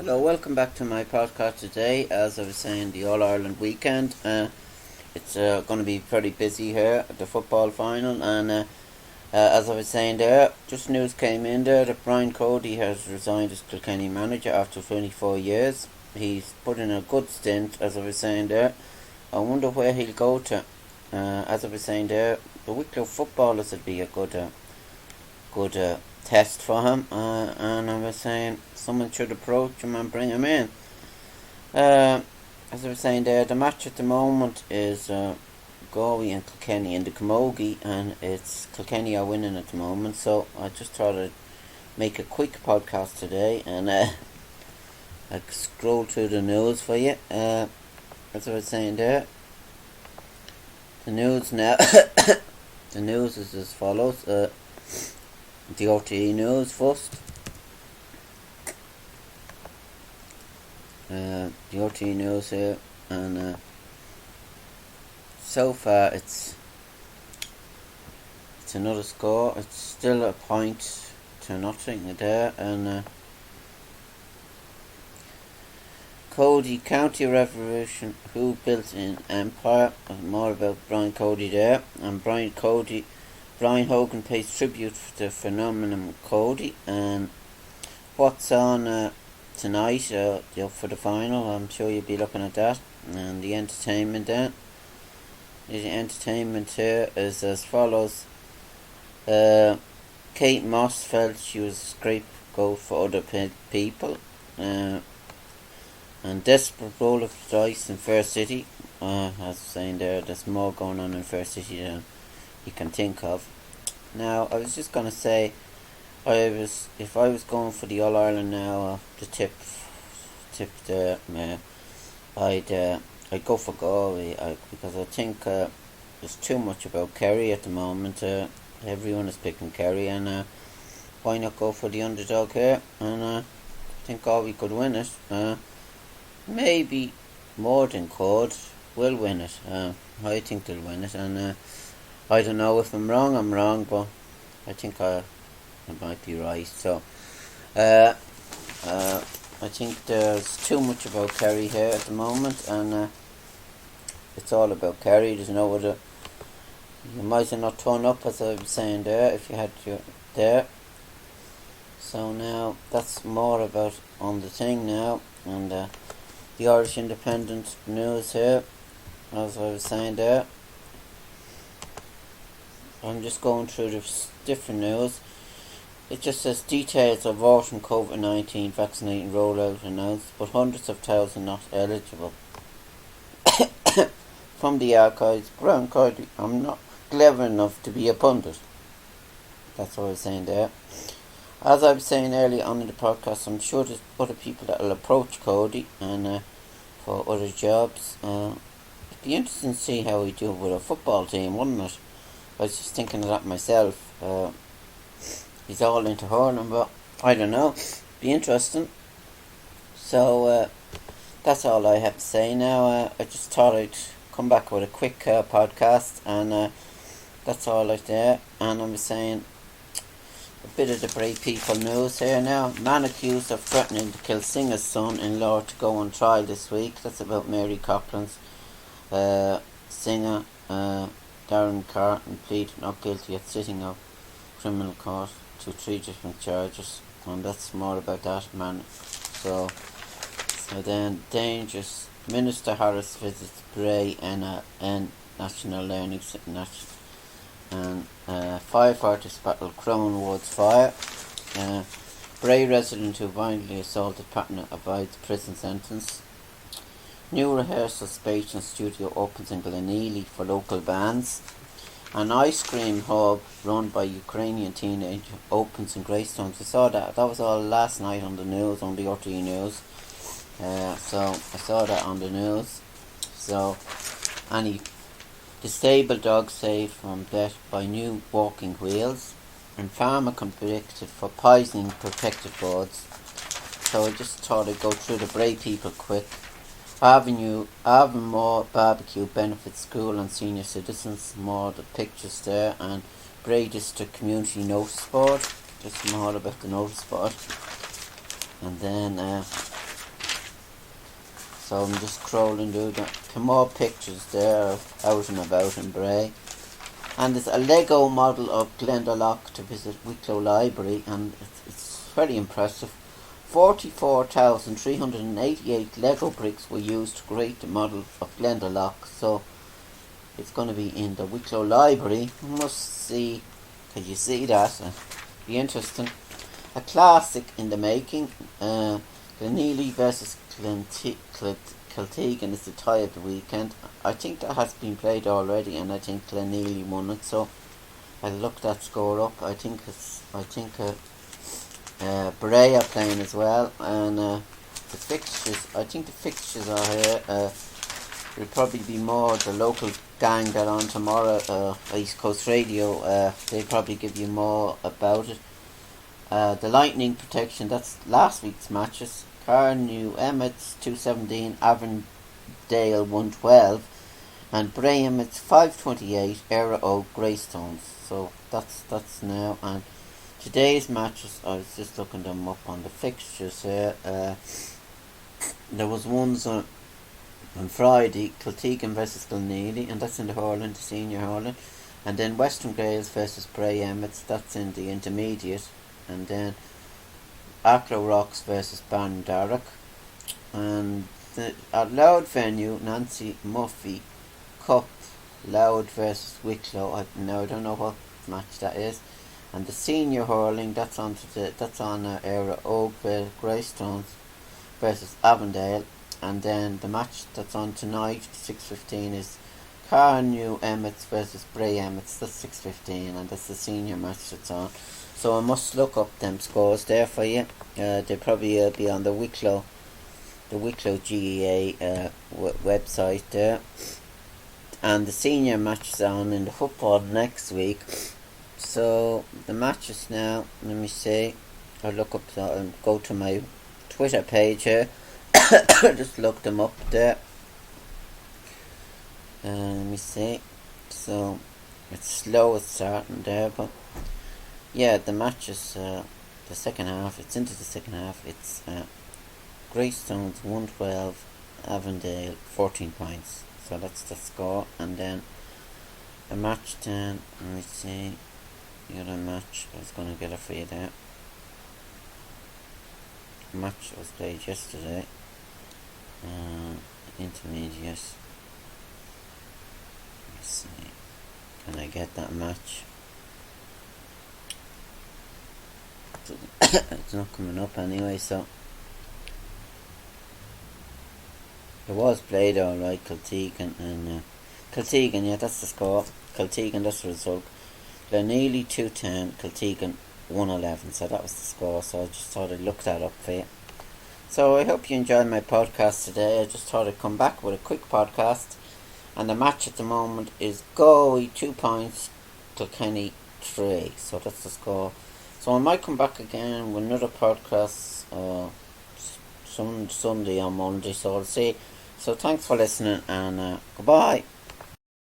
Hello, welcome back to my podcast today. As I was saying, the All Ireland weekend. It's going to be pretty busy here at the football final, and as I was saying there, just news came in there that Brian CODY has resigned as Kilkenny manager after 24 years. He's put in a good stint, as I was saying there. I wonder where he'll go to. As I was saying there, the Wicklow footballers would be a good test for him, and I was saying someone should approach him and bring him in. As I was saying there, the match at the moment is Galway and Kilkenny in the Camogie, and it's Kilkenny are winning at the moment, so I just thought I'd make a quick podcast today, and I scroll through the news for you. As I was saying there, the news now the news is as follows. The RTE news first. The RTE news here, and so far it's another score. It's still a point to nothing there, and CODY County Revolution, who built an empire. More about Brian CODY there, and Brian Hogan pays tribute to the phenomenon CODY, and what's on tonight for the final. I'm sure you'll be looking at that, and the entertainment then. The entertainment here is as follows. Kate Moss felt she was a scapegoat for other people, and desperate roll of the dice in Fair City. As saying there's more going on in Fair City than you can think of. Now, I was just gonna say, if I was going for the All Ireland now, the tip there, I'd go for Galway, because I think there's too much about Kerry at the moment. Everyone is picking Kerry, and why not go for the underdog here? And I think Galway could win it. Maybe more than will win it. I think they'll win it, and I don't know if I'm wrong, but I think I might be right. So I think there's too much about Kerry here at the moment, and it's all about Kerry. There's no other. You might as well not turn up, as I was saying there, if you had your there. So now that's more about on the thing now, and the Irish Independent news here, as I was saying there. I'm just going through the different news. It just says details of autumn COVID-19 vaccinating rollout announced, but hundreds of thousands not eligible. From the archives, Brian CODY, I'm not clever enough to be a pundit. That's what I was saying there. As I was saying earlier on in the podcast, I'm sure there's other people that will approach CODY and for other jobs. It'd be interesting to see how we do with a football team, wouldn't it? I was just thinking of that myself. He's all into hurling, but I don't know. Be interesting. So that's all I have to say now. I just thought I'd come back with a quick podcast, and that's all out there. And I was saying a bit of the Brave People news here now. Man accused of threatening to kill singer's son-in-law to go on trial this week. That's about Mary Coughlin's singer. Darren Carton pleaded not guilty at sitting of criminal court to 3 different charges, and that's more about that man. So then dangerous. Minister Harris visits Bray and National Learning and firefighters battle Crown Woods fire. Bray resident who violently assaulted partner avoids prison sentence. New rehearsal space and studio opens in Glenealy for local bands. An ice cream hub run by Ukrainian teenager opens in Greystones. I saw that. That was all last night on the news, on the RTE news. So I saw that on the news. So any disabled dog saved from death by new walking wheels, and farmer convicted for poisoning protected birds. So I just thought I'd go through the Brave People quick. Avonmore barbecue benefits school and senior citizens. More the pictures there, and Bray District Community Notice Board. Just more about the notice board. And then So I'm just scrolling through the more pictures there out and about in Bray. And there's a Lego model of Glendalough to visit Wicklow Library, and it's very impressive. 44,388 Lego bricks were used to create the model of Glendalough, so it's going to be in the Wicklow Library. Must see, can you see that? Be interesting. A classic in the making. Glenealy versus Kiltegan is the tie of the weekend. I think that has been played already, and I think Glenealy won it. So I looked that score up. I think Bray are playing as well, and the fixtures. I think the fixtures are here. Will probably be more the local gang that on tomorrow. East Coast Radio. They probably give you more about it. The Lightning protection. That's last week's matches. Carnew Emmets 217, Avondale 112, and Bray Emmets 528, Era O Greystones. So that's now. And today's matches, I was just looking them up on the fixtures here. There was ones on Friday, Kiltegan versus Glenealy, and that's in the hurling, the senior hurling. And then Western Gales versus Bray Emmets, that's in the intermediate. And then Arklow Rocks versus Bandarroch. And at Loud venue, Nancy Muffy Cup, Loud versus Wicklow. I don't know what match that is. And the senior hurling, that's on Era Oak Greystones versus Avondale. And then the match that's on tonight, 6:15, is Carnew Emmets versus Bray Emmets. That's 6:15, and that's the senior match that's on. So I must look up them scores there for you. They'll probably be on the Wicklow GEA website there. And the senior match is on in the football next week. So the matches now, let me see. I'll look up, go to my Twitter page here. Just look them up there. Let me see. So it's slow at starting there, but yeah, the matches, the second half, it's into the second half. It's Greystones 112, Avondale 14 points. So that's the score. And then the match then, let me see. The other match, I was going to get it for you there. The match was played yesterday. Intermediate. Let me see. Can I get that match? It's not coming up anyway, so it was played alright. Kiltegan and Kiltegan, yeah, that's the score. Kiltegan, that's the result. Glenealy 210, Kiltegan 111. So that was the score. So I just thought I'd look that up for you. So I hope you enjoyed my podcast today. I just thought I'd come back with a quick podcast. And the match at the moment is Galway 2 points, Kilkenny 3. So that's the score. So I might come back again with another podcast Sunday or Monday. So I'll see. So thanks for listening, and goodbye.